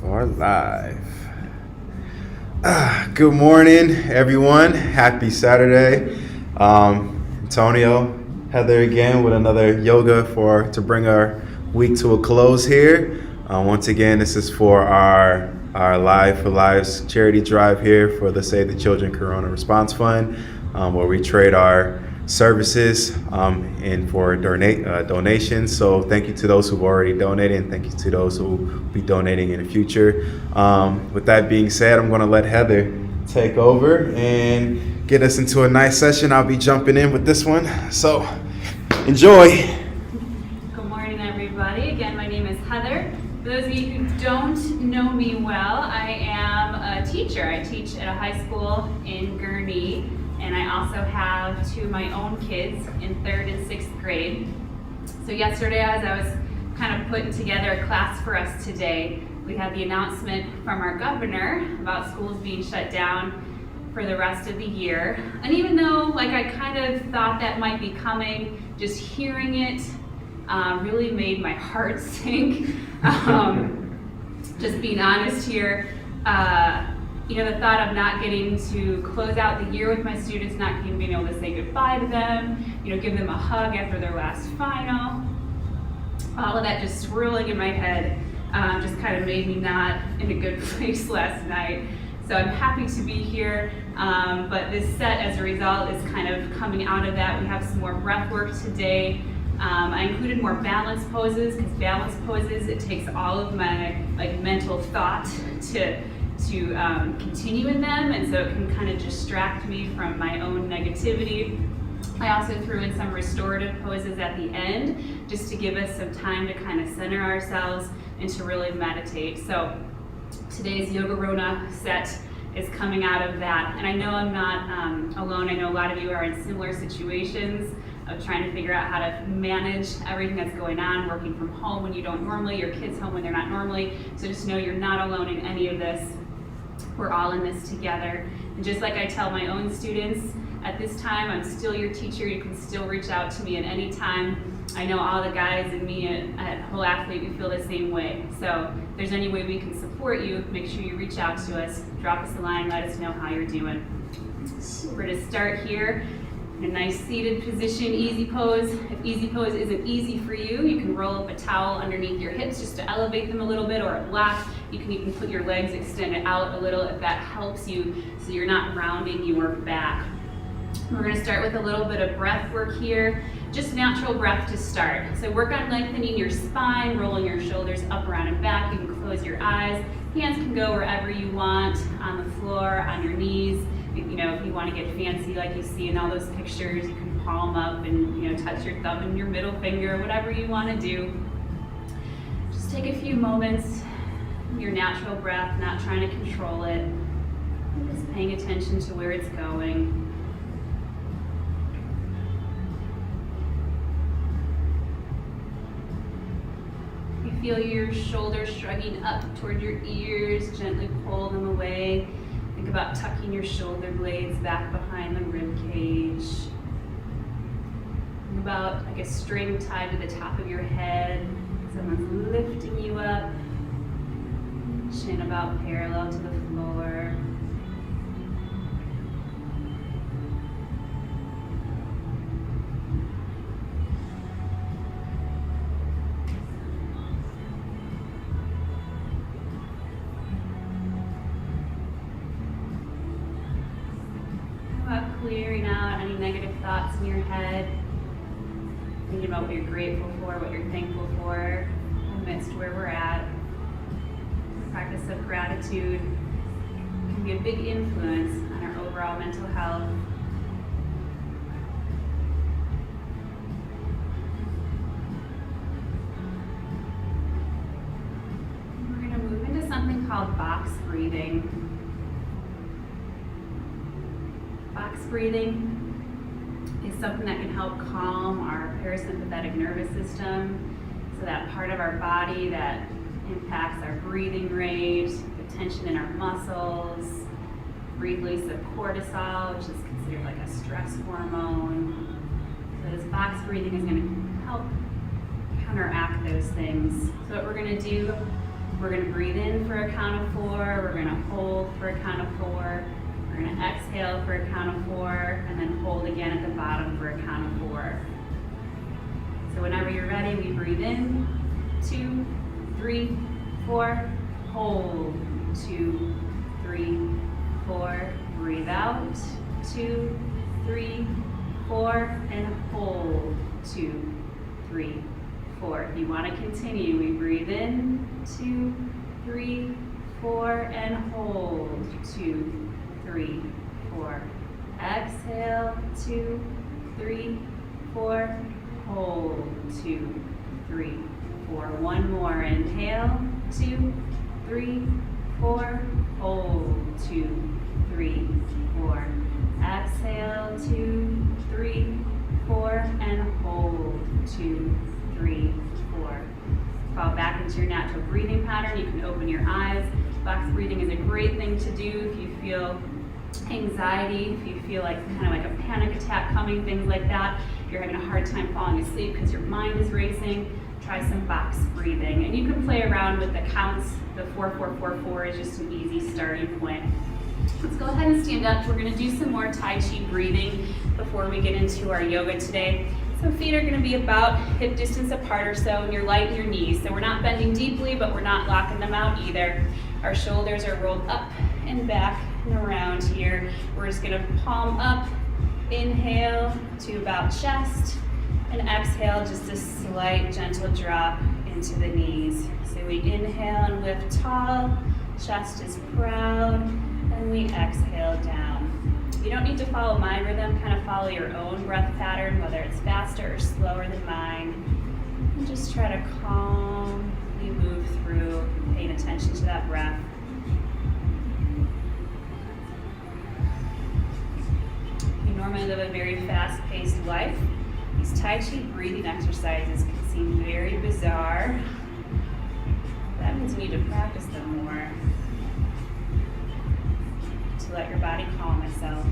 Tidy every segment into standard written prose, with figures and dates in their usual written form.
We're live. Good morning, everyone. Happy Saturday. Antonio, Heather again with another yoga to bring our week to a close here. Once again, this is for our Live for Lives charity drive here for the Save the Children Corona Response Fund, where we trade our services and for donations. So thank you to those who've already donated, and thank you to those who will be donating in the future. With that being said, I'm going to let Heather take over and get us into a nice session. I'll be jumping in with this one. So enjoy. Good morning, everybody. Again, my name is Heather. For those of you who don't know me well, I am a teacher. I teach at a high school in Gurnee. And I also have two of my own kids in 3rd and 6th grade. So yesterday, as I was kind of putting together a class for us today, we had the announcement from our governor about schools being shut down for the rest of the year. And even though I kind of thought that might be coming, just hearing it really made my heart sink. Just being honest here. The thought of not getting to close out the year with my students, not being able to say goodbye to them, give them a hug after their last final, all of that just swirling in my head just kind of made me not in a good place last night. So I'm happy to be here, but this set as a result is kind of coming out of that. We have some more breath work today. I included more balance poses, because balance poses, it takes all of my mental thought to continue in them, and so it can kind of distract me from my own negativity. I also threw in some restorative poses at the end, just to give us some time to kind of center ourselves and to really meditate. So today's Yoga Rona set is coming out of that, and I know I'm not alone. I know a lot of you are in similar situations of trying to figure out how to manage everything that's going on, working from home when you don't normally, your kids home when they're not normally. So just know you're not alone in any of this. We're all in this together. And just like I tell my own students, at this time, I'm still your teacher. You can still reach out to me at any time. I know all the guys and me at Whole Athlete, we feel the same way. So if there's any way we can support you, make sure you reach out to us, drop us a line, let us know how you're doing. We're gonna start here in a nice seated position, easy pose. If easy pose isn't easy for you, you can roll up a towel underneath your hips just to elevate them a little bit, or a block. You can even put your legs extended out a little if that helps you, so you're not rounding your back. We're gonna start with a little bit of breath work here, just natural breath to start. So work on lengthening your spine, rolling your shoulders up, around, and back. You can close your eyes. Hands can go wherever you want, on the floor, on your knees. If you want to get fancy like you see in all those pictures, you can palm up and touch your thumb and your middle finger, whatever you want to do. Just take a few moments, your natural breath, not trying to control it, just paying attention to where it's going. If you feel your shoulders shrugging up toward your ears, gently pull them away. Think about tucking your shoulder blades back behind the rib cage. Think about like a string tied to the top of your head. Someone's lifting you up. Chin about parallel to the floor. Clearing out any negative thoughts in your head, thinking about what you're grateful for, what you're thankful for, amidst where we're at. The practice of gratitude can be a big influence on our overall mental health. We're going to move into something called box breathing. Box breathing is something that can help calm our parasympathetic nervous system, so that part of our body that impacts our breathing rate, the tension in our muscles, release of cortisol, which is considered like a stress hormone. So this box breathing is going to help counteract those things. So what we're going to do We're gonna breathe in for a count of 4, we're gonna hold for a count of 4, we're gonna exhale for a count of 4, and then hold again at the bottom for a count of 4. So whenever you're ready, we breathe in, 2, 3, 4, hold, 2, 3, 4, breathe out, 2, 3, 4, and hold, 2, 3, 4. If you want to continue, we breathe in, 2, 3, 4, and hold, 2, 3, 4. Exhale, 2, 3, 4, hold, 2, 3, 4. One more, inhale, 2, 3, 4, hold, 2, 3, 4. Exhale, 2, 3, 4, and hold, 2, 3, 4. Fall back into your natural breathing pattern. You can open your eyes. Box breathing is a great thing to do if you feel anxiety, if you feel like kind of like a panic attack coming, things like that. If you're having a hard time falling asleep because your mind is racing, try some box breathing. And you can play around with the counts. The 4, 4, 4, 4 is just an easy starting point. Let's go ahead and stand up. We're gonna do some more Tai Chi breathing before we get into our yoga today. So feet are gonna be about hip distance apart or so, and you're light in your knees. So we're not bending deeply, but we're not locking them out either. Our shoulders are rolled up and back and around here. We're just gonna palm up, inhale to about chest, and exhale, just a slight gentle drop into the knees. So we inhale and lift tall, chest is proud, and we exhale down. You don't need to follow my rhythm, kind of follow your own breath pattern, whether it's faster or slower than mine. And just try to calmly move through, paying attention to that breath. You normally live a very fast-paced life. These Tai Chi breathing exercises can seem very bizarre. That means you need to practice them more to let your body calm itself.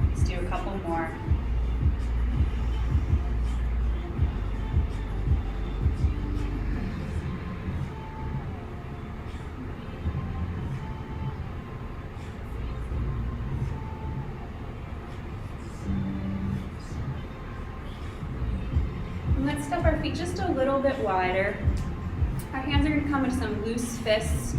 Let's do a couple more. And let's step our feet just a little bit wider. Our hands are going to come into some loose fists,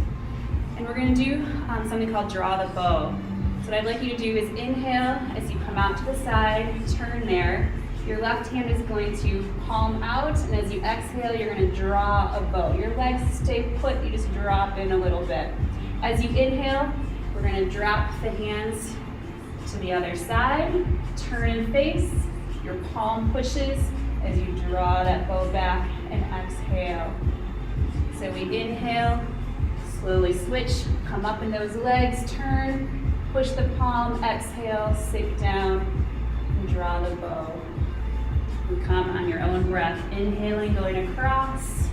and we're going to do something called draw the bow. So what I'd like you to do is inhale as you come out to the side, turn there. Your left hand is going to palm out, and as you exhale, you're going to draw a bow. Your legs stay put, you just drop in a little bit. As you inhale, we're going to drop the hands to the other side, turn and face. Your palm pushes as you draw that bow back, and exhale. So we inhale, slowly switch, come up in those legs, turn, push the palm, exhale, sink down, and draw the bow. You come on your own breath, inhaling, going across,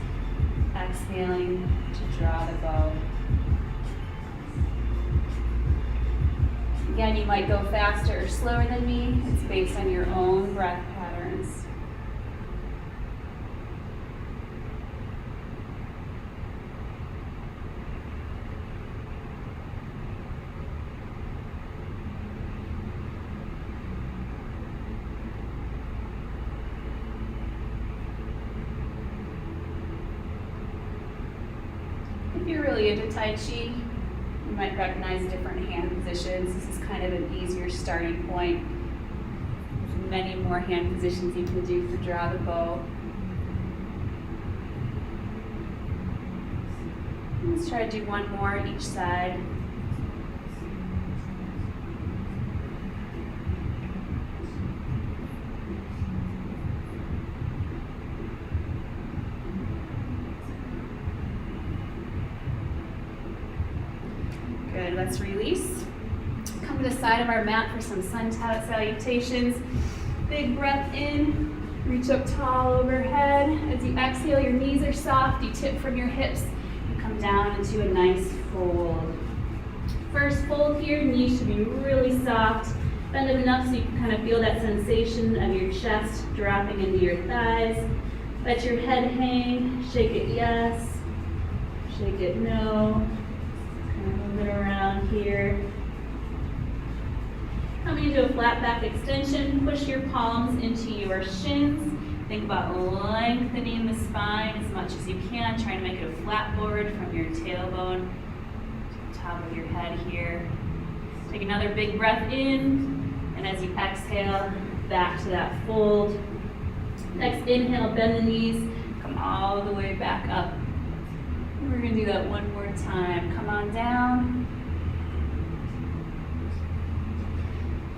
exhaling to draw the bow. Again, you might go faster or slower than me. It's based on your own breath patterns. If you're really into Tai Chi, you might recognize different hand positions. This is kind of an easier starting point. There's many more hand positions you can do for draw the bow. Let's try to do one more each side. Good, let's release. Come to the side of our mat for some sun salutations. Big breath in, reach up tall overhead. As you exhale, your knees are soft, you tip from your hips. You come down into a nice fold. First fold here, knees should be really soft. Bend them enough so you can kind of feel that sensation of your chest dropping into your thighs. Let your head hang, shake it yes, Shake it no. Kind of move it around here. Coming into a flat back extension, push your palms into your shins. Think about lengthening the spine as much as you can, trying to make it a flat board from your tailbone to the top of your head here. Take another big breath in, and as you exhale, back to that fold. Next inhale, bend the knees, come all the way back up. And we're gonna do that one more time. Come on down.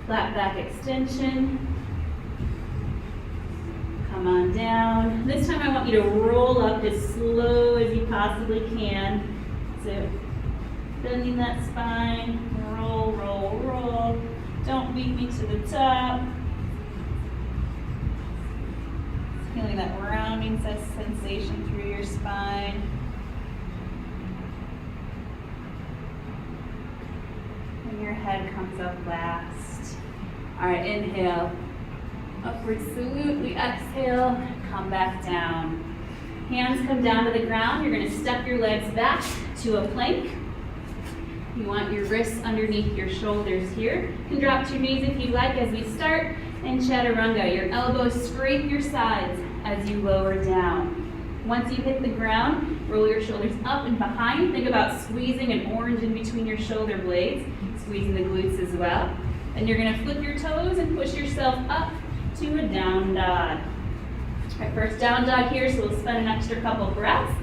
Flat back extension. Come on down. This time I want you to roll up as slow as you possibly can. So bending that spine, roll, roll, roll. Don't beat me to the top. Feeling that rounding sensation through your spine. And your head comes up last. All right, inhale. Upward salute, we exhale, come back down. Hands come down to the ground. You're gonna step your legs back to a plank. You want your wrists underneath your shoulders here. You can drop to your knees if you like as we start. And chaturanga, your elbows scrape your sides as you lower down. Once you hit the ground, roll your shoulders up and behind. Think about squeezing an orange in between your shoulder blades, squeezing the glutes as well. And you're gonna flip your toes and push yourself up to a down dog. All right, first down dog here, so we'll spend an extra couple breaths.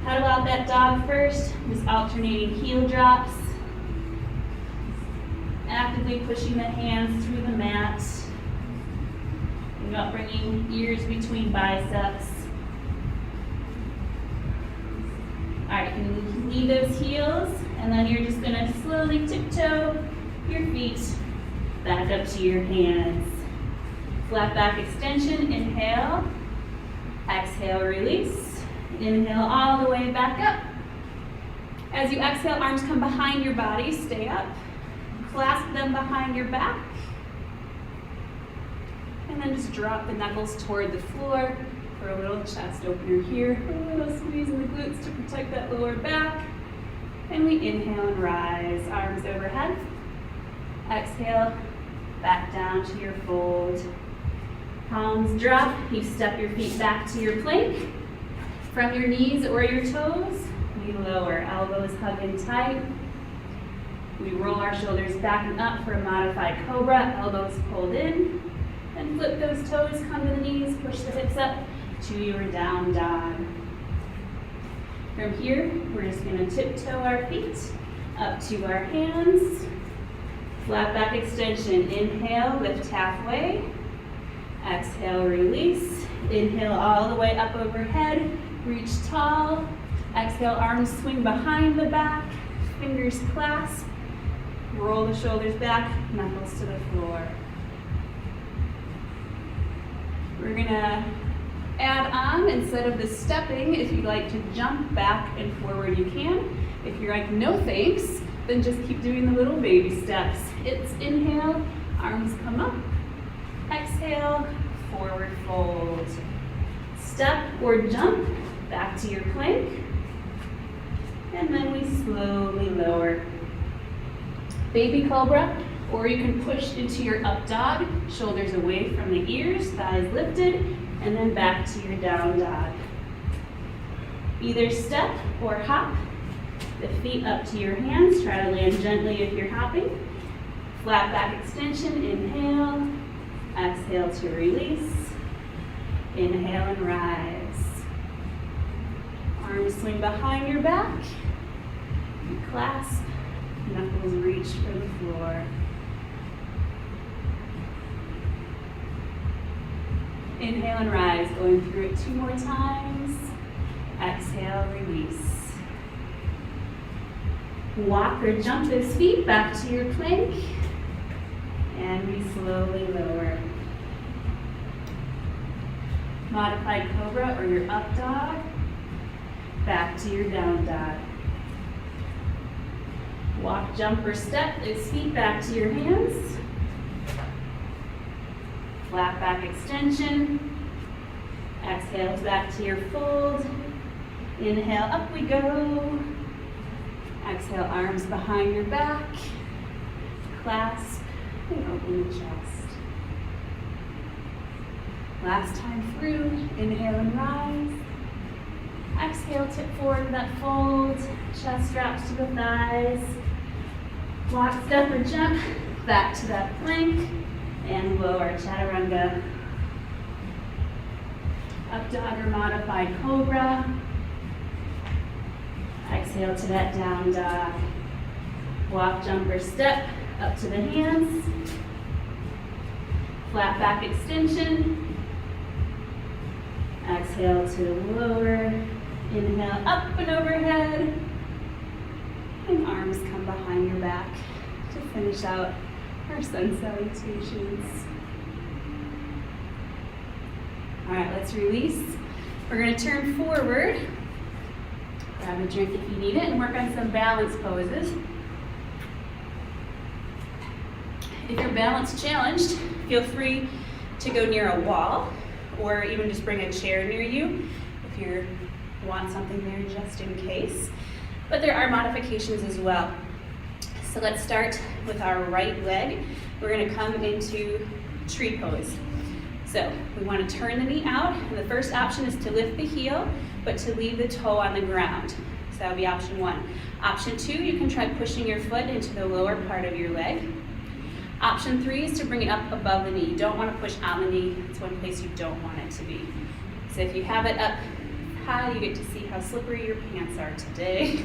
Pedal out that dog first, just alternating heel drops. Actively pushing the hands through the mat. Think about bringing ears between biceps. All right, you can leave those heels, and then you're just gonna slowly tiptoe your feet back up to your hands. Flat back extension, inhale. Exhale, release. Inhale all the way back up. As you exhale, arms come behind your body, stay up. Clasp them behind your back. And then just drop the knuckles toward the floor for a little chest opener here. A little squeeze in the glutes to protect that lower back. And we inhale and rise, arms overhead. Exhale, back down to your fold. Palms drop, you step your feet back to your plank. From your knees or your toes, we lower, elbows hug in tight. We roll our shoulders back and up for a modified cobra, elbows pulled in. And flip those toes, come to the knees, push the hips up to your down dog. From here, we're just gonna tiptoe our feet up to our hands. Flat back extension, inhale, lift halfway. Exhale, release. Inhale all the way up overhead, reach tall. Exhale, arms swing behind the back, fingers clasp. Roll the shoulders back, knuckles to the floor. We're gonna add on, instead of the stepping, if you'd like to jump back and forward, you can. If you're like, no thanks, then just keep doing the little baby steps. It's inhale, arms come up. Exhale, forward fold. Step or jump back to your plank. And then we slowly lower. Baby cobra, or you can push into your up dog, shoulders away from the ears, thighs lifted, and then back to your down dog. Either step or hop, the feet up to your hands. Try to land gently if you're hopping. Flat back extension, inhale. Exhale to release. Inhale and rise. Arms swing behind your back. You clasp. Knuckles reach for the floor. Inhale and rise. Going through it 2 more times. Exhale, release. Walk or jump those feet back to your plank. And we slowly lower. Modified cobra or your up dog. Back to your down dog. Walk, jump, or step those feet back to your hands. Flat back extension. Exhale back to your fold. Inhale, up we go. Exhale, arms behind your back. Clasp and open the chest. Last time through, inhale and rise. Exhale, tip forward to that fold. Chest drops to the thighs. Walk, step, or jump back to that plank. And lower, chaturanga. Up dog or modified cobra. Exhale to that down dog. Walk, jump, or step up to the hands. Flat back extension. Exhale to lower. Inhale, up and overhead. And arms come behind your back to finish out our sun salutations. All right, let's release. We're gonna turn forward. Grab a drink if you need it and work on some balance poses. If you're balance challenged, feel free to go near a wall or even just bring a chair near you if you want something there just in case. But there are modifications as well. So let's start with our right leg. We're gonna come into tree pose. So we wanna turn the knee out, and the first option is to lift the heel, but to leave the toe on the ground. So that would be option 1. Option 2, you can try pushing your foot into the lower part of your leg. Option 3 is to bring it up above the knee. You don't wanna push on the knee. It's one place you don't want it to be. So if you have it up high, you get to see how slippery your pants are today.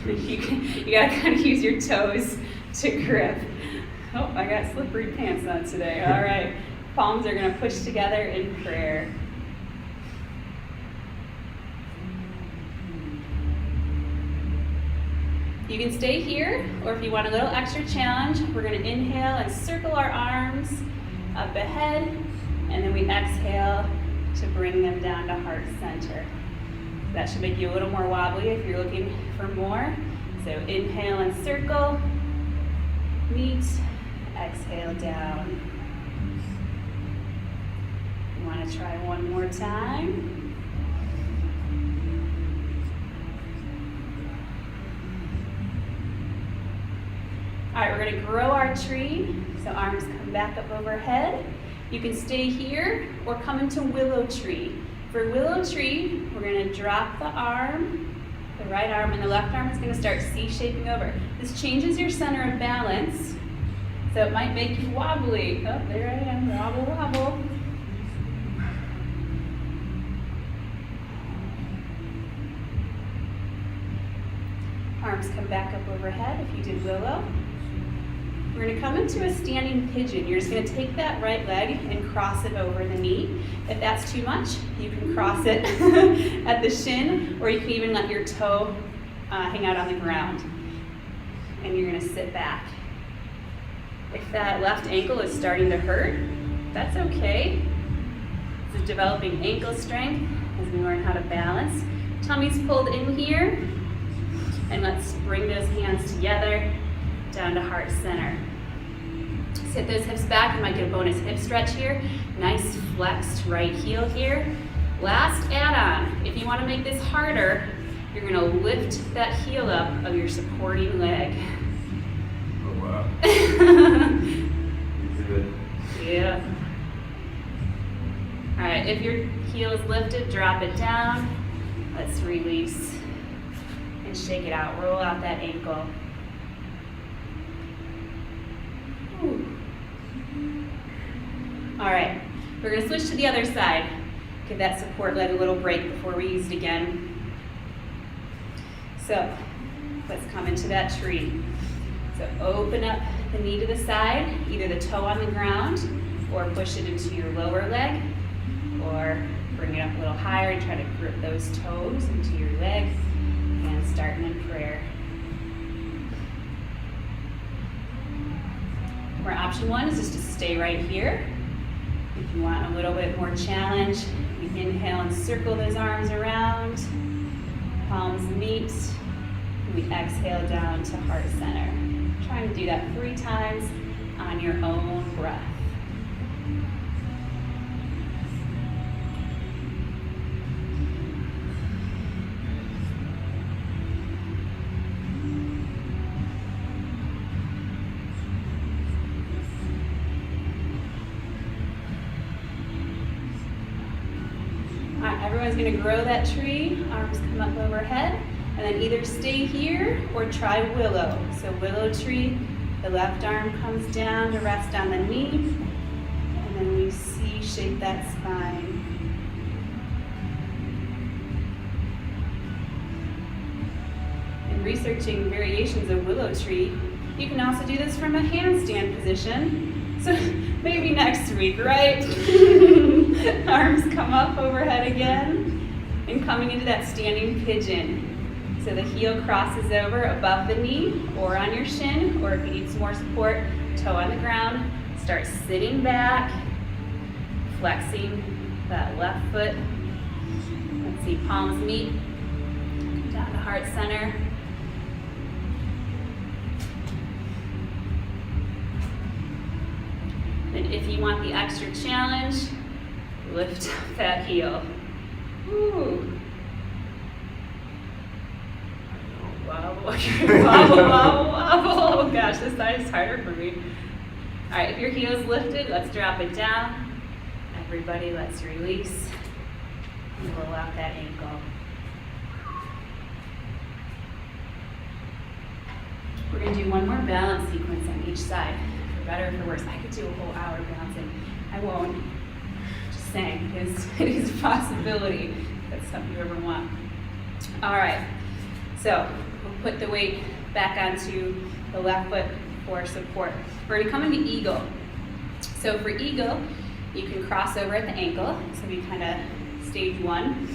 You gotta kind of use your toes to grip. Oh, I got slippery pants on today. All right, palms are gonna push together in prayer. You can stay here, or if you want a little extra challenge, we're gonna inhale and circle our arms up ahead, and then we exhale to bring them down to heart center. That should make you a little more wobbly if you're looking for more. So inhale and circle, meet, exhale down. You wanna try one more time. All right, we're gonna grow our tree. So arms come back up overhead. You can stay here or come into willow tree. For willow tree, we're gonna drop the arm, the right arm, and the left arm is gonna start C-shaping over. This changes your center of balance, so it might make you wobbly. Oh, there I am, wobble, wobble. Arms come back up overhead if you did willow. We're gonna come into a standing pigeon. You're just gonna take that right leg and cross it over the knee. If that's too much, you can cross it at the shin, or you can even let your toe hang out on the ground. And you're gonna sit back. If that left ankle is starting to hurt, that's okay. This is developing ankle strength as we learn how to balance. Tummy's pulled in here, and let's bring those hands together down to heart center. Sit those hips back. You might get a bonus hip stretch here. Nice flexed right heel here. Last add-on. If you want to make this harder, you're going to lift that heel up of your supporting leg. Oh, wow. Good. Yeah. All right, if your heel is lifted, drop it down. Let's release and shake it out. Roll out that ankle. Ooh. All right, we're gonna switch to the other side. Give that support leg a little break before we use it again. So let's come into that tree. So open up the knee to the side, either the toe on the ground or push it into your lower leg, or bring it up a little higher and try to grip those toes into your leg, and starting in prayer. Where option 1 is just to stay right here. If you want a little bit more challenge, you inhale and circle those arms around, palms meet, and we exhale down to heart center. Trying to do that 3 times on your own breath. Everyone's gonna grow that tree, arms come up overhead, and then either stay here or try willow. So willow tree, the left arm comes down to rest on the knee, and then we C-shape that spine. In researching variations of willow tree, you can also do this from a handstand position. So maybe next week, right? Arms come up overhead again, and coming into that standing pigeon. So the heel crosses over above the knee or on your shin, or if you need some more support, toe on the ground. Start sitting back, flexing that left foot. Let's see, palms meet, down to heart center. And if you want the extra challenge, lift up that heel. Woo. Wobble, wobble, wobble, wobble. Oh gosh, this side is harder for me. All right, if your heel is lifted, let's drop it down. Everybody, let's release. And roll out that ankle. We're gonna do one more balance sequence on each side. For better or for worse. I could do a whole hour balancing. I won't. Just saying, it is a possibility. If that's something you ever want. All right, so we'll put the weight back onto the left foot for support. We're gonna come into eagle. So for eagle, you can cross over at the ankle. So we kind of stage one.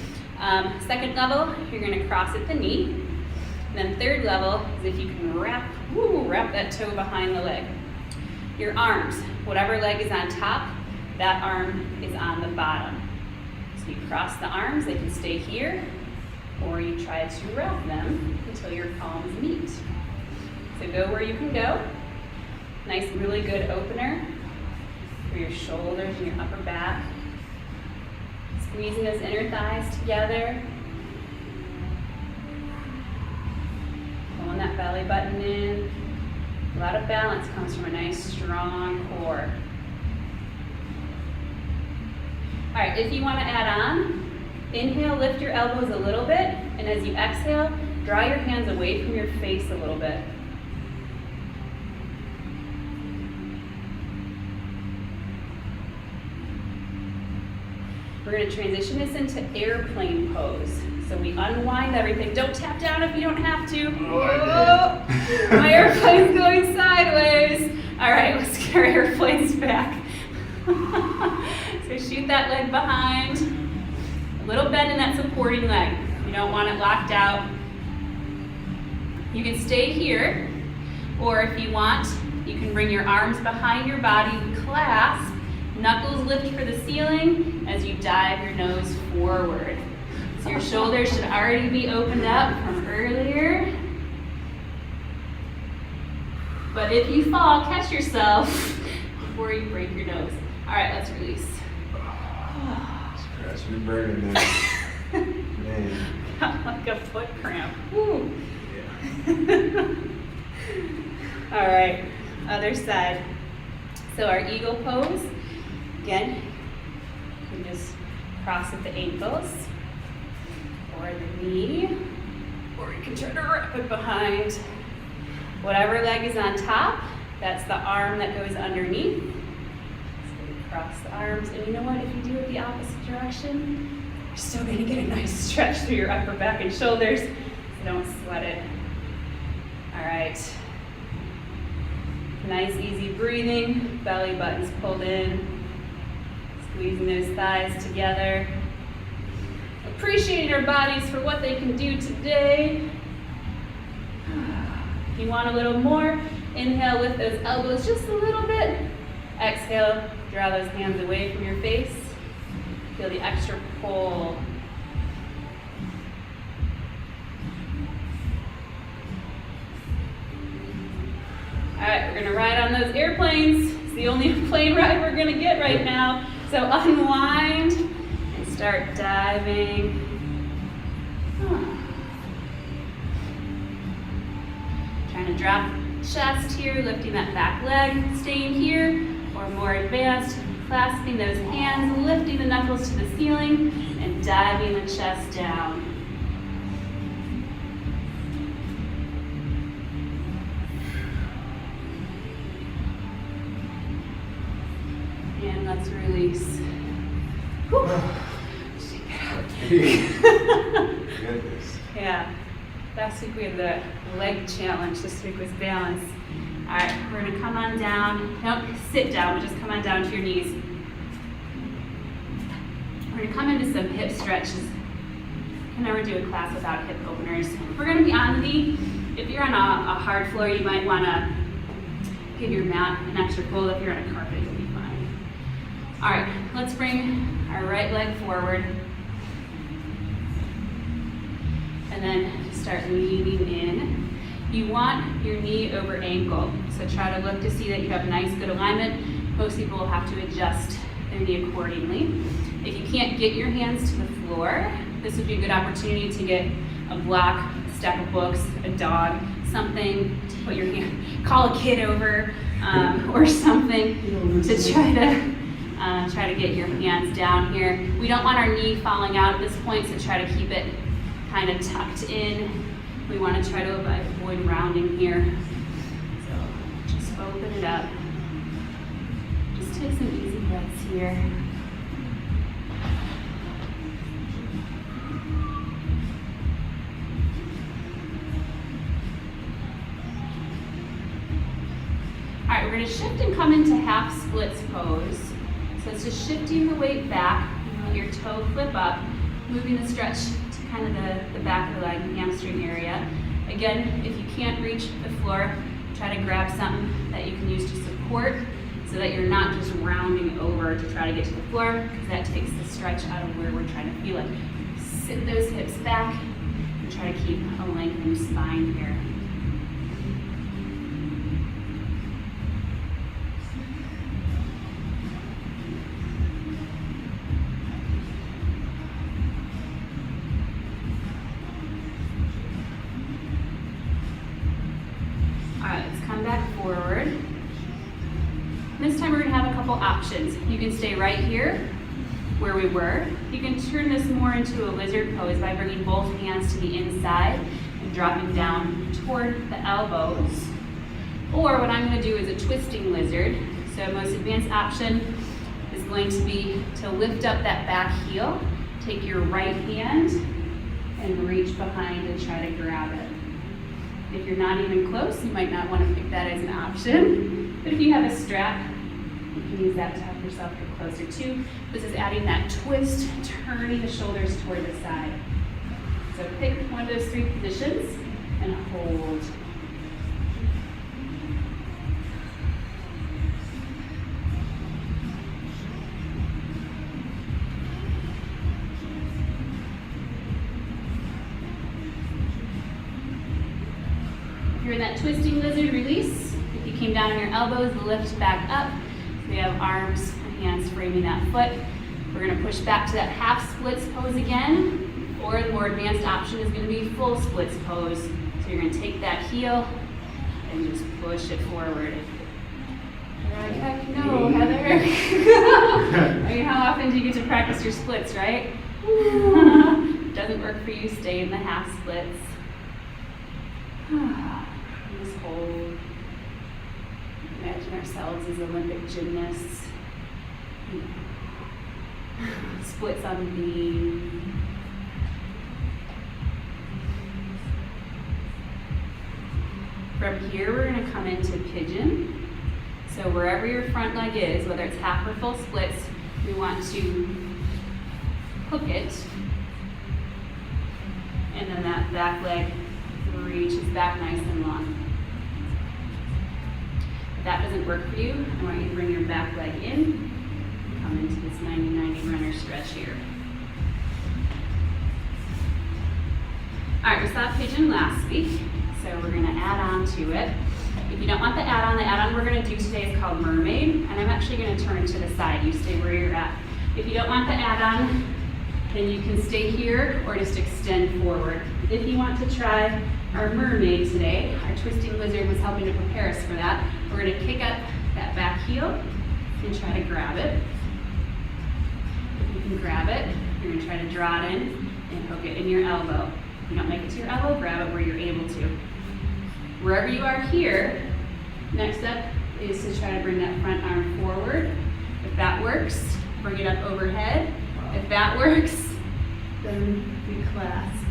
Second level, you're gonna cross at the knee. And then third level is if you can wrap that toe behind the leg. Your arms, whatever leg is on top, that arm is on the bottom. So you cross the arms, they can stay here, or you try to wrap them until your palms meet. So go where you can go. Nice, really good opener for your shoulders and your upper back. Squeezing those inner thighs together. Pulling that belly button in. A lot of balance comes from a nice, strong core. All right, if you want to add on, inhale, lift your elbows a little bit, and as you exhale, draw your hands away from your face a little bit. We're going to transition this into airplane pose. So we unwind everything. Don't tap down if you don't have to. Whoa. My airplane's going sideways. All right, let's get our airplanes back. So shoot that leg behind. A little bend in that supporting leg. You don't want it locked out. You can stay here, or if you want, you can bring your arms behind your body, clasp, knuckles lift for the ceiling as you dive your nose forward. So your shoulders should already be opened up from earlier. But if you fall, catch yourself before you break your nose. All right, let's release. Scratch me burning there. Man. Got like a foot cramp. Woo. Yeah. All right, other side. So our eagle pose, again, you can just cross at the ankles or the knee, or you can try to wrap it behind. Whatever leg is on top, that's the arm that goes underneath. So you cross the arms, and you know what, if you do it the opposite direction, you're still gonna get a nice stretch through your upper back and shoulders, so don't sweat it. All right. Nice, easy breathing, belly buttons pulled in, squeezing those thighs together. Appreciating our bodies for what they can do today. If you want a little more, inhale, lift those elbows just a little bit. Exhale, draw those hands away from your face. Feel the extra pull. All right, we're gonna ride on those airplanes. It's the only plane ride we're gonna get right now. So unwind and start diving. Trying to drop chest here, lifting that back leg, staying here, or more advanced, clasping those hands, lifting the knuckles to the ceiling, and and diving the chest down. And let's release. Whew. Shake it out. Goodness. Yeah. Last week we had the leg challenge. This week was balance. All right, we're gonna come on down. Don't sit down, but just come on down to your knees. We're gonna come into some hip stretches. Can never do a class without hip openers. We're gonna be on the knee. If you're on a hard floor, you might wanna give your mat an extra pull. If you're on a carpet, you'll be fine. All right, let's bring our right leg forward. And then start leaning in. You want your knee over ankle. So try to look to see that you have nice, good alignment. Most people will have to adjust their knee accordingly. If you can't get your hands to the floor, this would be a good opportunity to get a block, a stack of books, a dog, something to put your hand, call a kid over, or something to try to get your hands down here. We don't want our knee falling out at this point, so try to keep it kind of tucked in. We want to try to avoid rounding here. So just open it up. Just take some easy breaths here. All right, we're going to shift and come into half splits pose. So it's just shifting the weight back, and let your toe flip up, moving the stretch to kind of the back of the leg, hamstring area. Again, if you can't reach the floor, try to grab something that you can use to support so that you're not just rounding over to try to get to the floor, because that takes the stretch out of where we're trying to feel it. Sit those hips back and try to keep a lengthening spine here. This time we're going to have a couple options. You can stay right here where we were. You can turn this more into a lizard pose by bringing both hands to the inside and dropping down toward the elbows. Or what I'm going to do is a twisting lizard. So most advanced option is going to be to lift up that back heel, take your right hand and reach behind and try to grab it. If you're not even close, you might not want to pick that as an option. But if you have a strap, you can use that to help yourself get closer too. This is adding that twist, turning the shoulders toward the side. So pick one of those three positions and hold. If you're in that twisting lizard, release. If you came down on your elbows, lift back up. So we have arms and hands framing that foot. We're going to push back to that half splits pose again, or the more advanced option is going to be full splits pose. So you're going to take that heel and just push it forward. You're like, heck no, Heather. I mean, how often do you get to practice your splits, right? Doesn't work for you, stay in the half splits. Just hold. Imagine ourselves as Olympic gymnasts. Splits on the beam. From here, we're going to come into pigeon. So wherever your front leg is, whether it's half or full splits, we want to hook it. And then that back leg reaches back nice and long. If that doesn't work for you, I want you to bring your back leg in. Come into this 90-90 runner stretch here. All right, we saw pigeon last week, so we're going to add on to it. If you don't want the add-on we're going to do today is called mermaid, and I'm actually going to turn to the side. You stay where you're at. If you don't want the add-on, then you can stay here or just extend forward. If you want to try our mermaid today, our twisting lizard was helping to prepare us for that. We're going to kick up that back heel and try to grab it. If you can grab it, You're gonna try to draw it in and hook it in your elbow. If you don't make it to your elbow, grab it where you're able to. Wherever you are here, next up is to try to bring that front arm forward. If that works, bring it up overhead. If that works, then we clasp.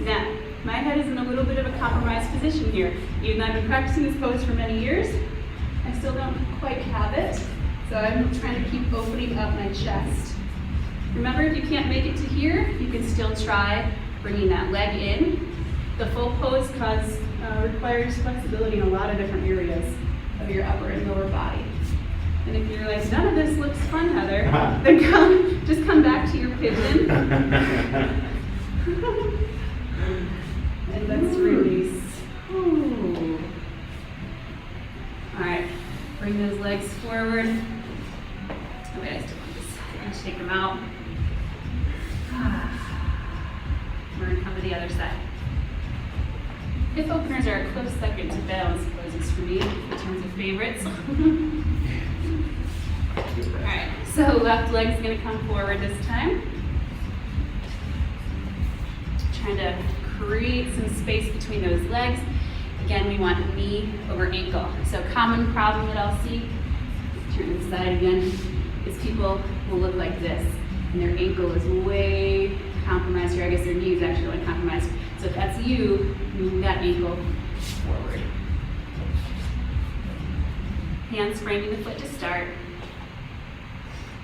Now, my head is in a little bit of a compromised position here. Even though I've been practicing this pose for many years, I still don't quite have it. So I'm trying to keep opening up my chest. Remember, if you can't make it to here, you can still try bringing that leg in. The full pose requires flexibility in a lot of different areas of your upper and lower body. And if you're like, none of this looks fun, Heather, then just come back to your pigeon. And let's release. Ooh. All right, bring those legs forward. Oh wait, I still want this. I'm gonna take them out. We're gonna come to the other side. Hip openers are a close second to balance poses for me in terms of favorites. All right, so left leg's gonna come forward this time. Trying to create some space between those legs. Again, we want knee over ankle. So common problem that I'll see, turn this side again, is people will look like this, and their ankle is way compromised here. I guess their knee is actually compromised. So if that's you, move that ankle forward. Hands framing the foot to start.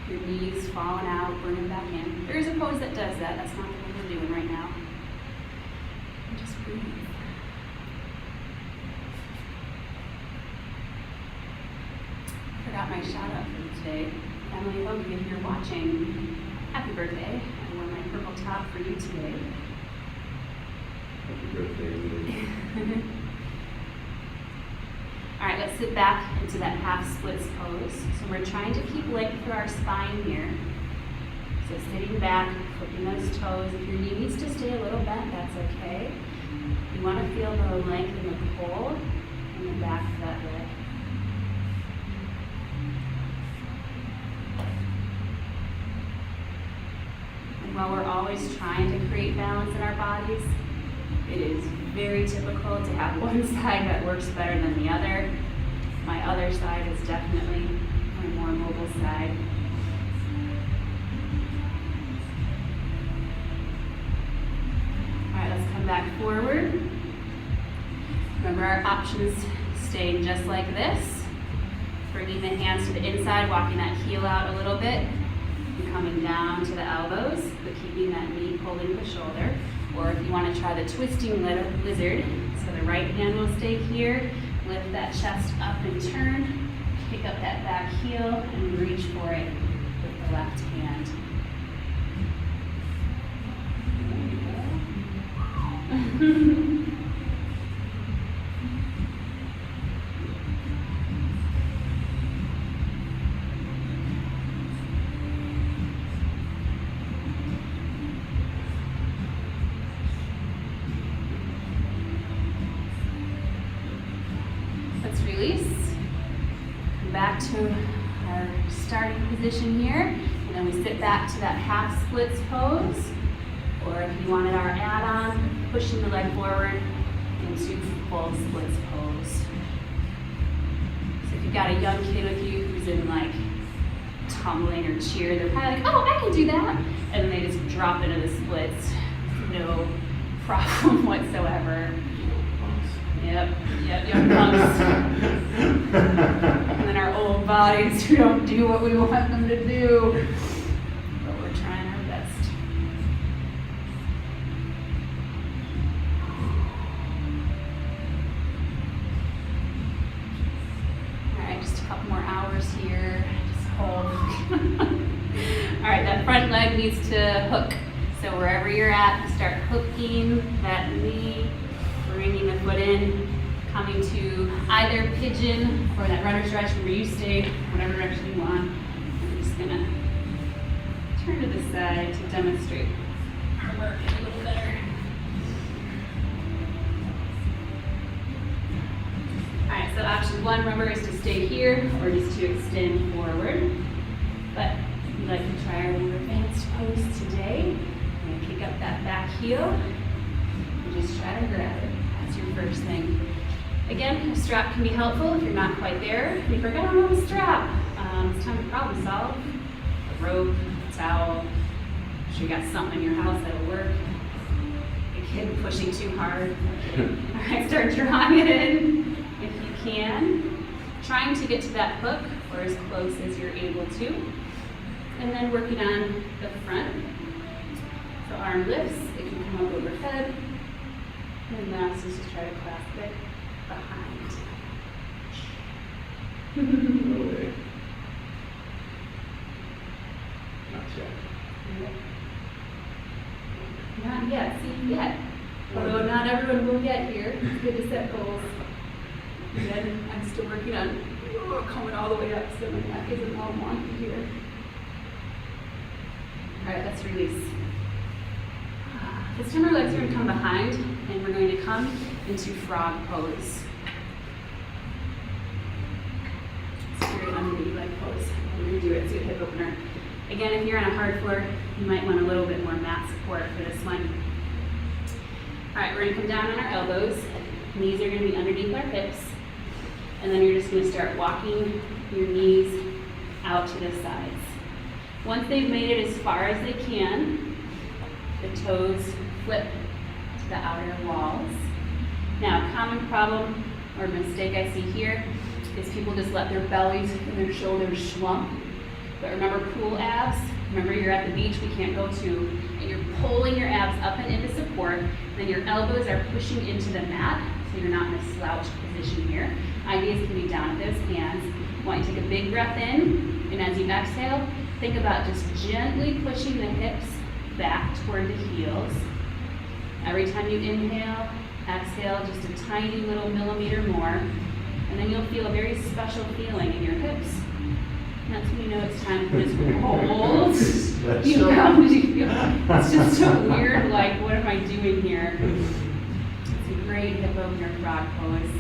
Your knees falling out, bring them back in. There is a pose that does that. That's not what we're doing right now. And just breathe. Forgot my shout out for today. Emily Hogan, if you're watching, happy birthday. I wore my purple top for you today. Happy birthday, Lily. All right, let's sit back into that half splits pose. So we're trying to keep length through our spine here. So sitting back, flipping those toes. If your knee needs to stay a little bent, that's okay. You want to feel the length in the pull in the back of that leg. And while we're always trying to create balance in our bodies, it is very typical to have one side that works better than the other. My other side is definitely my more mobile side. All right, let's come back forward. Remember our options staying just like this. Bringing the hands to the inside, walking that heel out a little bit, and coming down to the elbows, but keeping that knee pulling the shoulder. Or if you want to try the twisting lizard, so the right hand will stay here, lift that chest up and turn, pick up that back heel and reach for it with the left hand. There you go. Release. Come back to our starting position here, and then we sit back to that half splits pose, or if you wanted our add-on, pushing the leg forward into full splits pose. So if you've got a young kid with you who's in like tumbling or cheer, they're kind of like, oh, I can do that, and then they just drop into the splits, no problem whatsoever. Yep, young punks. And then our old bodies who don't do what we want them to do. But we're trying our best. All right, just a couple more hours here. Just hold. All right, that front leg needs to hook. So wherever you're at, start hooking that knee. Bringing the foot in, coming to either pigeon or that runner stretch where you stay, whatever direction you want. I'm just gonna turn to the side to demonstrate our work a little better. All right, so option one, remember, is to stay here or just to extend forward. But if you'd like to try our more advanced pose today. You're gonna kick up that back heel and just try to grab it. That's your first thing. Again, a strap can be helpful if you're not quite there. If you forgot I don't have a strap, it's time to problem solve. A rope, a towel. I'm sure you got something in your house that'll work. A kid pushing too hard. All right, start drawing it in if you can. Trying to get to that hook or as close as you're able to. And then working on the front. So arm lifts, it can come up overhead. And last is just try to clasp it behind. No way. Not yet. Not yet, see yet. Although not everyone will get here. It's good to set goals. Again, I'm still working on coming all the way up so my neck isn't all wonky here. All right, let's release. This time our legs are going to come behind and we're going to come into frog pose. Spirit underneath leg pose. We're going to do it, it's a good hip opener. Again, if you're on a hard floor, you might want a little bit more mat support for this one. All right, we're going to come down on our elbows. Knees are going to be underneath our hips. And then you're just going to start walking your knees out to the sides. Once they've made it as far as they can, the toes flip to the outer walls. Now, a common problem or mistake I see here is people just let their bellies and their shoulders slump. But remember pool abs, remember you're at the beach, we can't go to, and you're pulling your abs up and into support, then your elbows are pushing into the mat, so you're not in a slouched position here. Ideas can be down at those hands. I want you to take a big breath in, and as you exhale, think about just gently pushing the hips back toward the heels. Every time you inhale, exhale just a tiny little millimeter more, and then you'll feel a very special feeling in your hips. And that's when you know it's time to just hold. You come to, it's just a weird, like, what am I doing here? It's a great hip opener frog pose.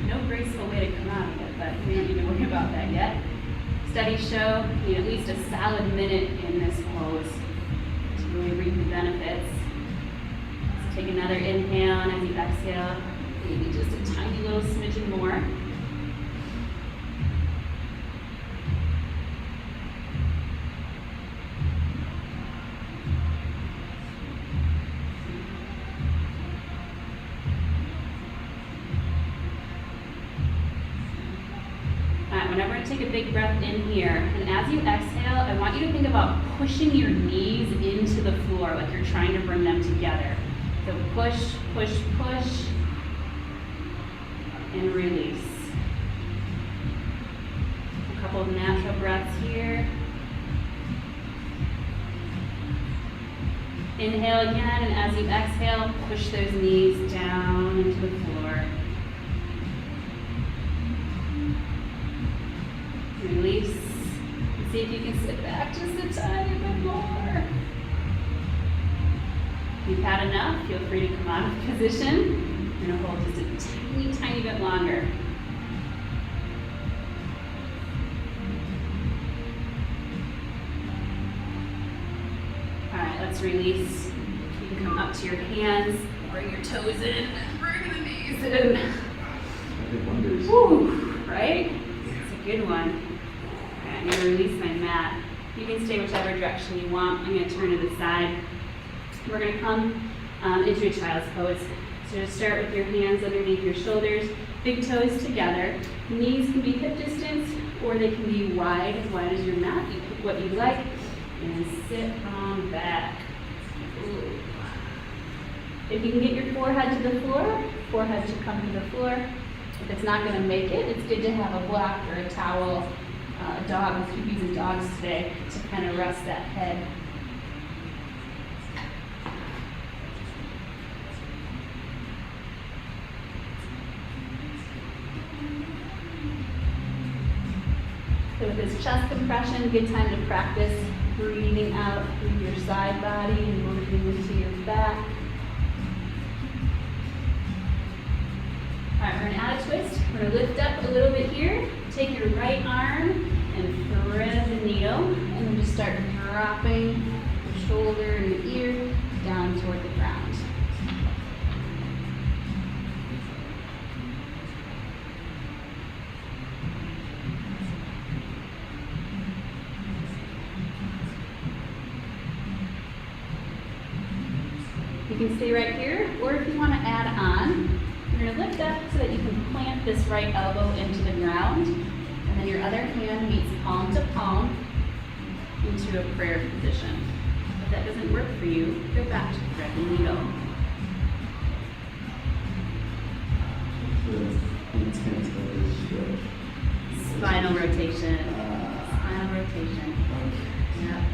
No graceful way to come out of it, but we don't need to worry about that yet. Studies show you need at least a solid minute in this pose to really reap the benefits. So take another inhale, and as you exhale, maybe just a tiny little smidgen more. Whenever I take a big breath in here, and as you exhale, I want you to think about pushing your knees into the floor like you're trying to bring them together. So push, push, push, and release. A couple of natural breaths here. Inhale again, and as you exhale, push those knees down into the floor. Release. See if you can sit back just a tiny bit more. If you've had enough, feel free to come out of position. You're going to hold just a tiny, tiny bit longer. All right, let's release. You can come up to your hands, bring your toes in, bring the knees in. I did wonders. Woo, right? It's a good one. I'm going to release my mat. You can stay whichever direction you want. I'm going to turn to the side. We're going to come into a child's pose. So just start with your hands underneath your shoulders, big toes together. Knees can be hip distance or they can be wide as your mat. You pick what you like and sit on back. Ooh. If you can get your forehead to the floor, forehead should come to the floor. If it's not going to make it, it's good to have a block or a towel. A dog, let's keep using dogs today to kind of rest that head. So with this chest compression, good time to practice breathing out through your side body and moving into your back. All right, we're gonna add a twist. We're gonna lift up a little bit here. Take your right arm and thread the needle, and then just start dropping the shoulder and the ear down toward the ground. You can stay right here, or if you want to add on, you're going to lift up so that you can plant this right elbow into the ground, and then your other hand meets palm to palm into a prayer position. If that doesn't work for you, go back to thread the needle. Spinal rotation. Spinal rotation. Yeah.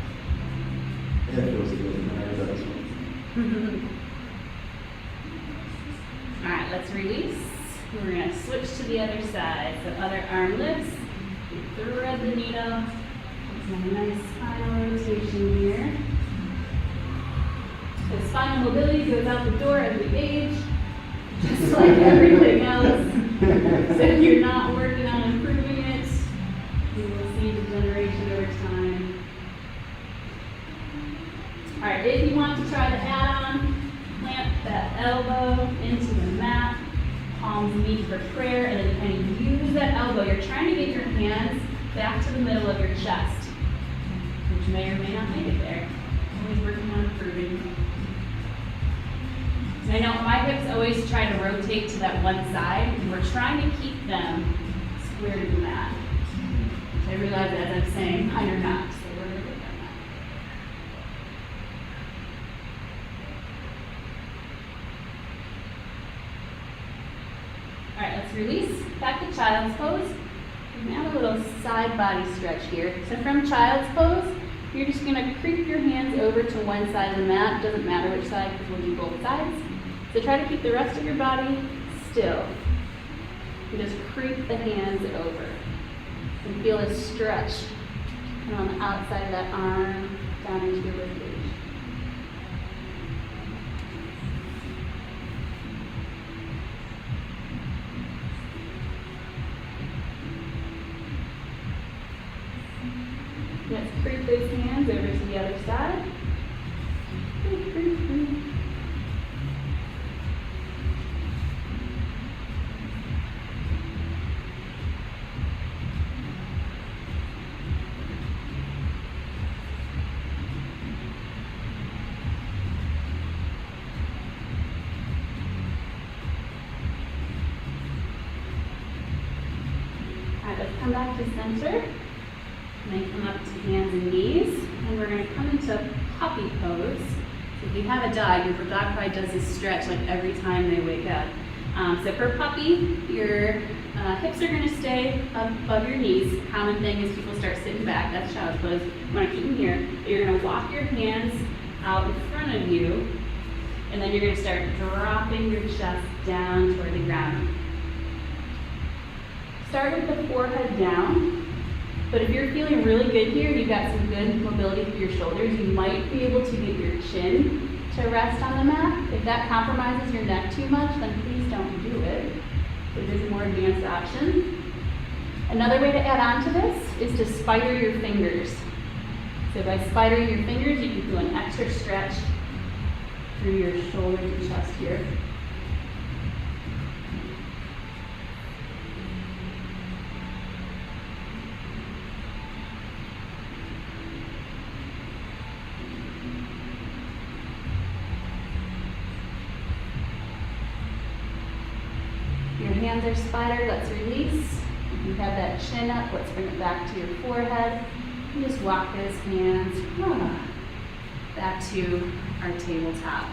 Yeah, it feels good. I heard that as well. All right, let's release. We're going to switch to the other side. So other arm lifts. You thread the needle. Let's have a nice spinal rotation here. So spinal mobility goes out the door as we age, just like everything else. So if you're not working on improving it, you will see degeneration over time. All right, if you want to try the add-on, plant that elbow into the mat, palms meet for prayer, and then kind of use that elbow. You're trying to get your hands back to the middle of your chest, which may or may not make it there. Always working on improving. I know my hips always try to rotate to that one side, and we're trying to keep them square to the mat. So I realize that as I'm saying, mine are not, so we're going to work on that. All right, let's release. Back to child's pose. We can add a little side body stretch here. So from child's pose, you're just going to creep your hands over to one side of the mat. It doesn't matter which side because we'll do both sides. So try to keep the rest of your body still. And just creep the hands over. And feel a stretch on the outside of that arm down into your ribcage. Let's creep those hands over to the other side. Creep, creep, creep. All right, let's come back to center. And then come up to hands and knees, and we're going to come into puppy pose. So if you have a dog, your dog probably does this stretch like every time they wake up. So for puppy, your hips are going to stay above your knees. Common thing is people start sitting back. That's child's pose. You want to keep them here. But you're going to walk your hands out in front of you, and then you're going to start dropping your chest down toward the ground. Start with the forehead down. But if you're feeling really good here, you've got some good mobility through your shoulders, you might be able to get your chin to rest on the mat. If that compromises your neck too much, then please don't do it. It is a more advanced option. Another way to add on to this is to spider your fingers. So by spidering your fingers, you can do an extra stretch through your shoulders and chest here. Your hands are spidered, let's release. If you have that chin up, let's bring it back to your forehead. And just walk those hands back to our tabletop.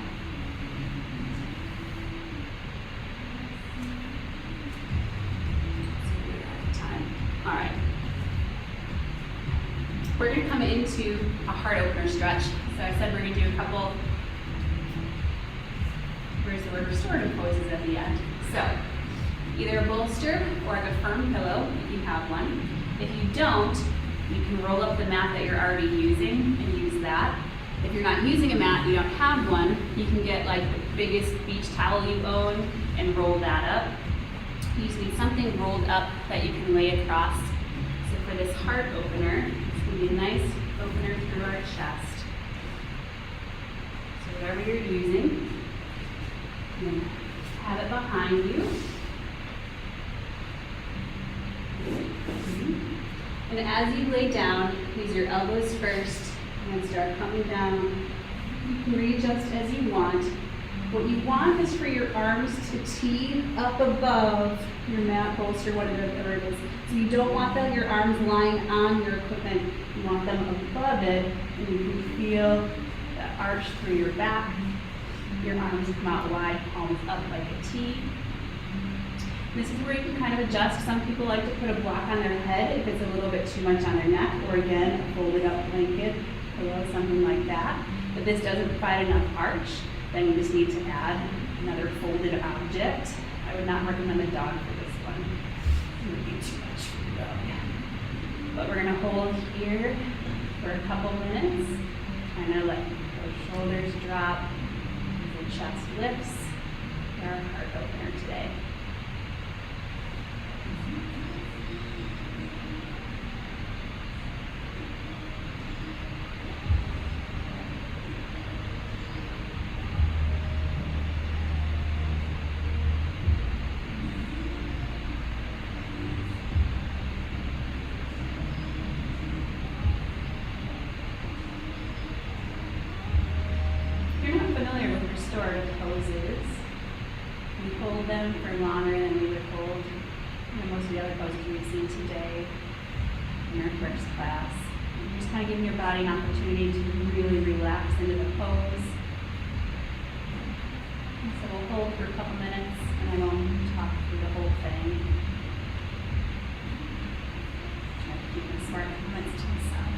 All right. We're going to come into a heart opener stretch. So I said we're going to do a couple, where's the word, restorative poses at the end. So either a bolster or like a firm pillow if you have one. If you don't, you can roll up the mat that you're already using and use that. If you're not using a mat, you don't have one, you can get like the biggest beach towel you own and roll that up. You just need something rolled up that you can lay across. So for for this heart opener, it's going to be a nice opener through our chest. So whatever you're using, you can have it behind you. And as you lay down, use your elbows first and start coming down. You can readjust as you want. What you want is for your arms to tee up above your mat, bolster, whatever it is. So you don't want your arms lying on your equipment. You want them above it, and you can feel the arch through your back. Your arms come out wide, palms up like a T. This is where you can kind of adjust. Some people like to put a block on their head if it's a little bit too much on their neck, or again, a folded up blanket, pillow, something like that. But this doesn't provide enough arch, then you just need to add another folded object. I would not recommend a dog for this one. It would be too much for the dog. But we're gonna hold here for a couple minutes. Kind of let those shoulders drop, the chest lifts. Our heart opener today. If you're not familiar with restorative poses, we hold them for longer than we would hold most of the other poses we've seen today in our first class. You're just kind of giving your body an opportunity to really relax into the pose. And so we'll hold for a couple minutes and I won't talk through the whole thing. Try to keep the smart comments to myself.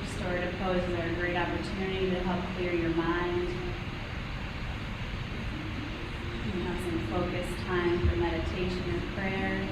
Restorative poses are a great opportunity to help clear your mind. You can have some focused time for meditation or prayer.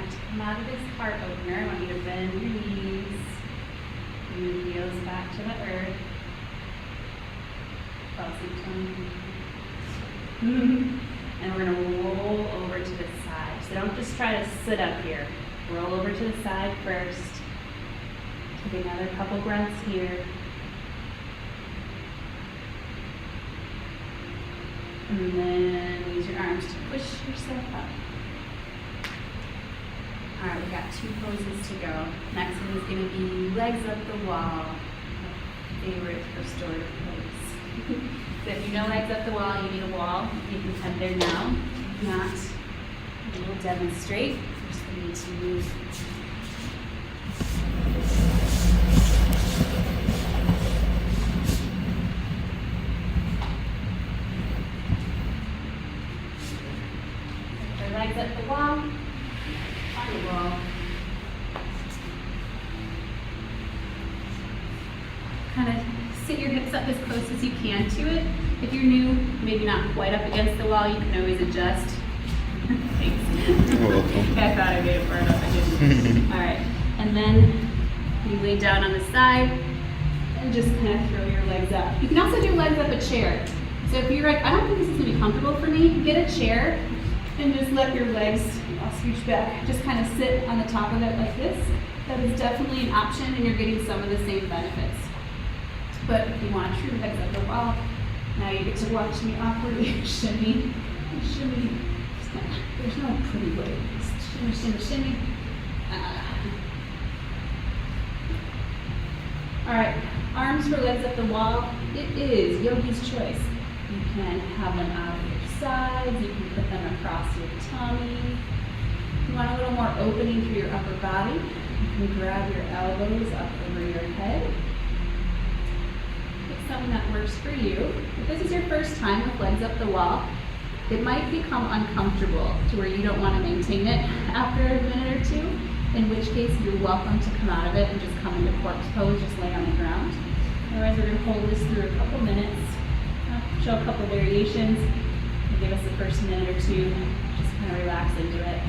To come out of this heart opener, I want you to bend your knees, bring your heels back to the earth. Fall asleep, Tony. And we're going to roll over to the side. So don't just try to sit up here. Roll over to the side first. Take another couple breaths here. And then use your arms to push yourself up. All right, we got 2 poses to go. Next one is going to be legs up the wall. My favorite restorative pose. So if you know legs up the wall, you need a wall. You can head there now. If not, we will demonstrate. First, we need to move. kind of sit your hips up as close as you can to it. If you're new, maybe not quite up against the wall, you can always adjust. Thanks. You're welcome. I thought I made it far enough, I didn't. All right, and then you lay down on the side and just kind of throw your legs up. You can also do legs up a chair. So if you're like, I don't think this is gonna be comfortable for me, get a chair and just let your legs, I'll scooch back, just kind of sit on the top of it like this. That is definitely an option and you're getting some of the same benefits. But if you want to true legs up the wall, now you get to watch me awkwardly shimmy, shimmy. There's no pretty way. Just shimmy, shimmy, shimmy. All right, arms for legs up the wall. It is yogi's choice. You can have them out of your sides. You can put them across your tummy. If you want a little more opening through your upper body, you can grab your elbows up over your head. Pick something that works for you. If this is your first time with legs up the wall, it might become uncomfortable to where you don't want to maintain it after a minute or two, in which case you're welcome to come out of it and just come into corpse pose, just lay on the ground. Otherwise, we're going to hold this through a couple minutes, show a couple variations, and give us the first minute or two, just kind of relax into it.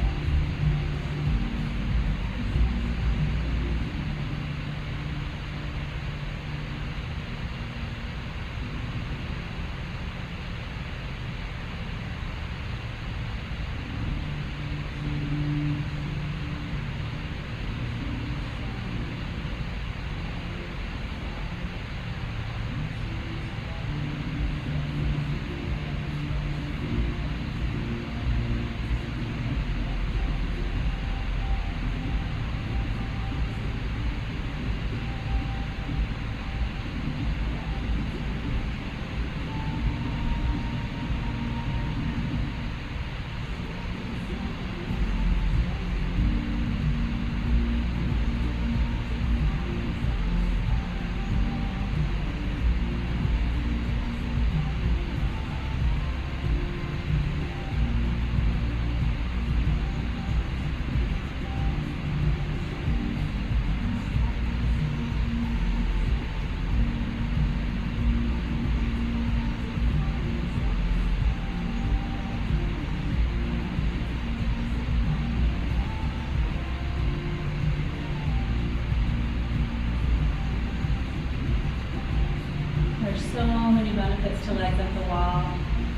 So many benefits to legs up the wall.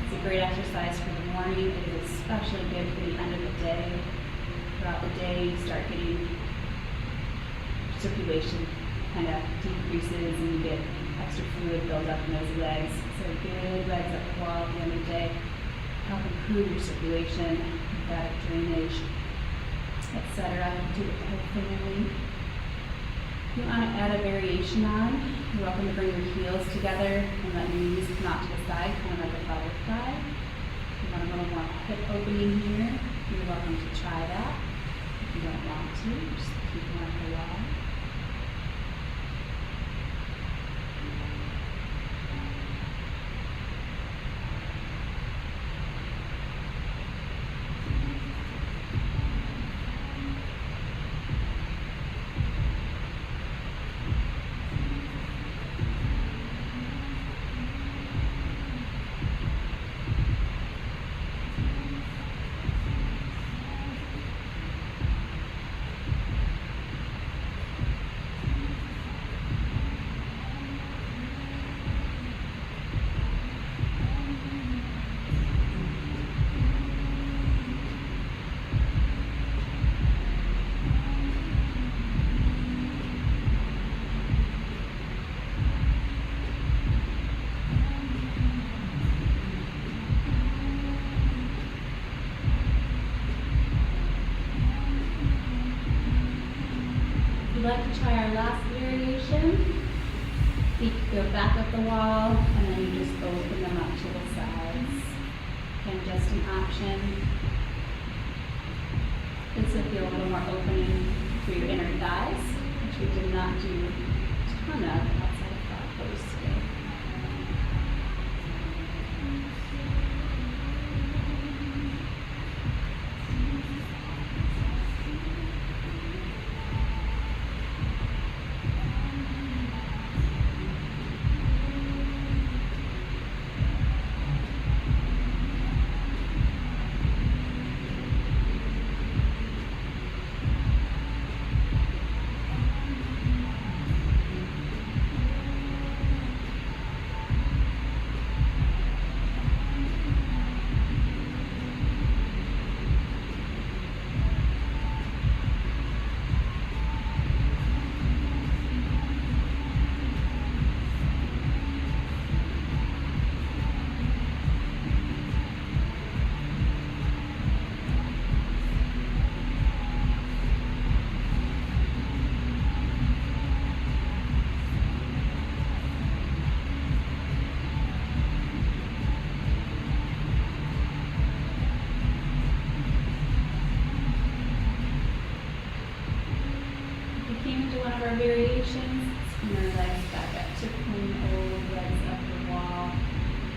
It's a great exercise for the morning. It is especially good for the end of the day. Throughout the day, you start getting circulation kind of decreases and you get extra fluid build up in those legs. So good legs up the wall at the end of the day help improve your circulation, lymphatic drainage, etc. Do it healthfully. If you want to add a variation on, you're welcome to bring your heels together and let your knees come out to the side, kind of like a butterfly. If you want a little more hip opening here, you're welcome to try that. If you don't want to, just keep them at the wall. If you'd like to try our last variation, feet go back up the wall and then you just open them up to the sides. Again, just an option. This will feel a little more opening through your inner thighs, which we did not do a ton of outside of frog pose today.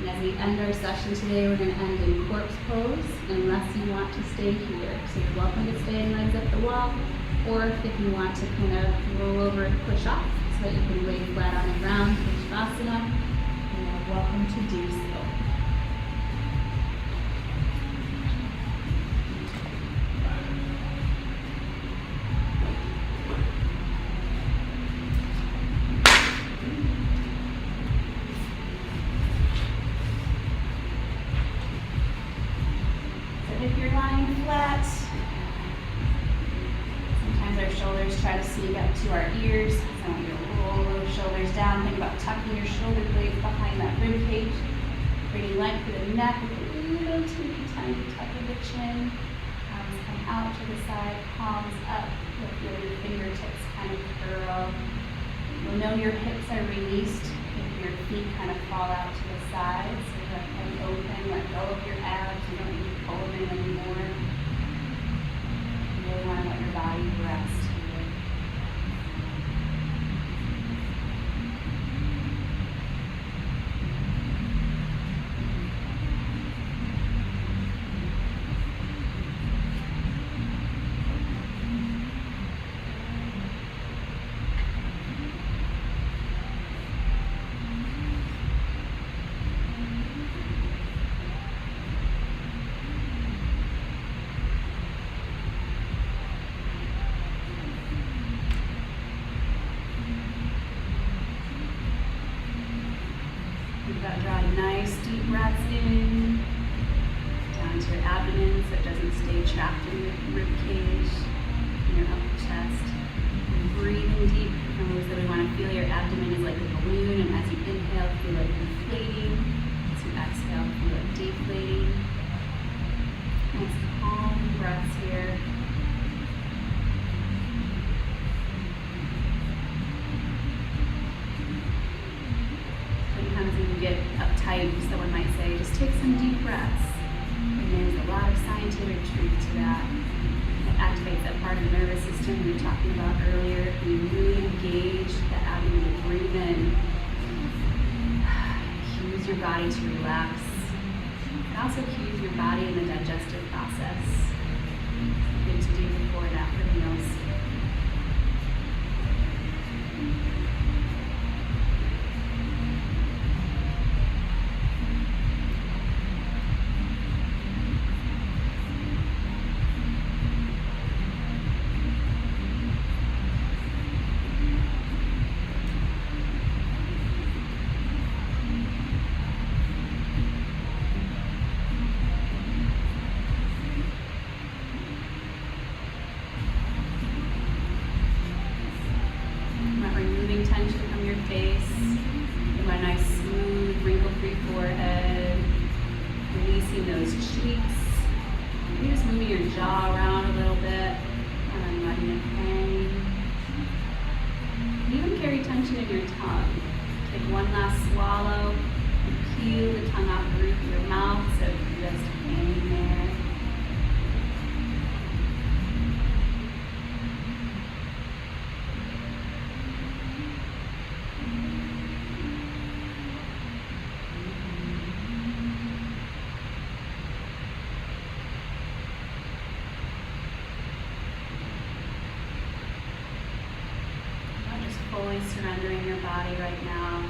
And as we end our session today, we're going to end in corpse pose unless you want to stay here. So you're welcome to stay and legs up the wall, or if you want to kind of roll over and push off so that you can lay flat on the ground, Shavasana, you're welcome to do so. If you're lying flat, sometimes our shoulders try to sneak up to our ears. So I want you to roll those shoulders down. Think about tucking your shoulder blades behind that rib cage. Bringing length through the neck with a little teeny tiny tuck of the chin. Palms come out to the side, palms up. You'll feel your fingertips kind of curl. You'll know your hips are released if your feet kind of fall out to the side. So let them open, let go of your abs. You don't need to pull them in anymore. You really want to let your body rest here. You've got to draw nice deep breaths in, down to your abdomen so it doesn't stay trapped in your rib cage, in your upper chest. And breathing deep, remember that we want to feel your abdomen is like a balloon, and as you inhale, feel it inflating. As you exhale, feel it deflating. Nice calm breaths here. Sometimes when you get uptight, someone might say, just take some deep breaths. And there's a lot of scientific truth to that. It activates that part of the nervous system we were talking about earlier. When you really engage the abdomen to breathe in, cues your body to relax. It also cues your body in the digestive process. Good to do before and after meals. Tension from your face. You want a nice, smooth, wrinkle-free forehead. Releasing those cheeks. Maybe just moving your jaw around a little bit and letting it hang. You even carry tension in your tongue. Take one last swallow and peel the tongue off the roof of your mouth so you just hang there. Fully surrendering your body right now,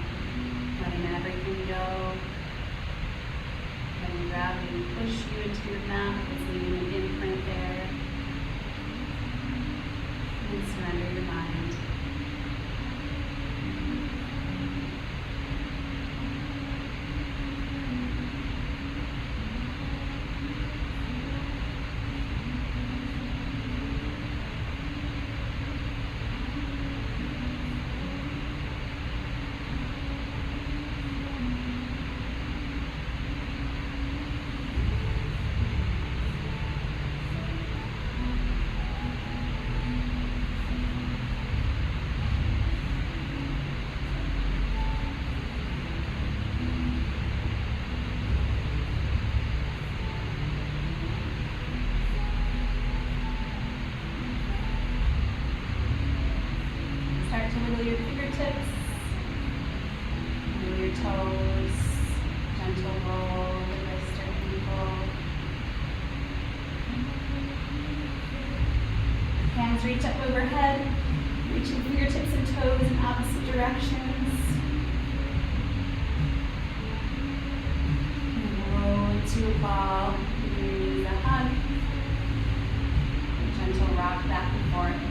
letting everything go, letting gravity push you into your mat, it's leaving an imprint there, and surrender your mind. Wiggle your fingertips, wiggle your toes, gentle gentle roll of the wrist or ankle. Hands reach up overhead, reaching fingertips and toes in opposite directions. And roll into a ball, giving your knees a hug. A gentle rock back and forth.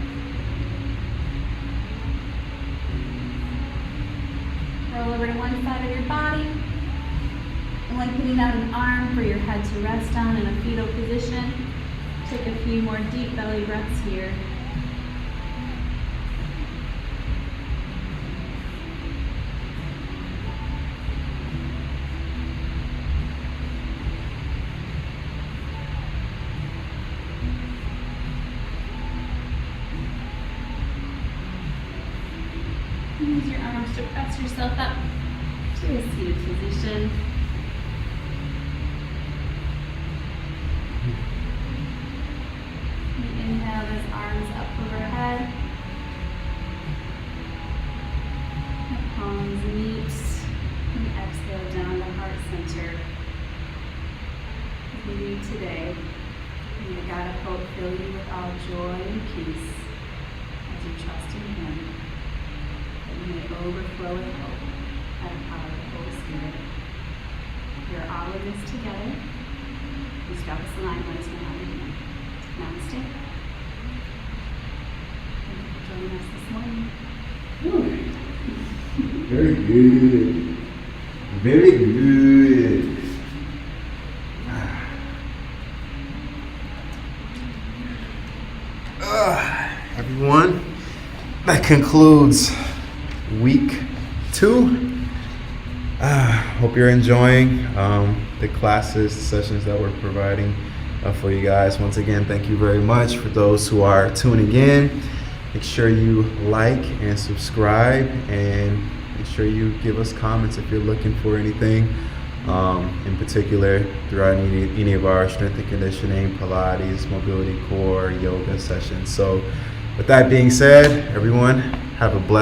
Roll over to one side of your body. Lengthening out an arm for your head to rest on in a fetal position. Take a few more deep belly breaths here. Use your arms to press yourself up to a seated position. Inhale those arms up overhead. The palms meet. And exhale down to heart center. As we leave today, may the God of hope fill you with all joy and peace as you trust in Him, that you may overflow with hope by the power of the Holy Spirit. We are all in this together. Please drop us a line, let us know how you're doing. Namaste. Thank you for joining us this morning. Very good. Very good. Everyone, that concludes week 2. Hope you're enjoying the classes, the sessions that we're providing for you guys. Once again, thank you very much. For those who are tuning in, make sure you like and subscribe, and make sure you give us comments if you're looking for anything in particular throughout any of our strength and conditioning, Pilates, mobility core, yoga sessions. So with that being said, everyone, have a blessed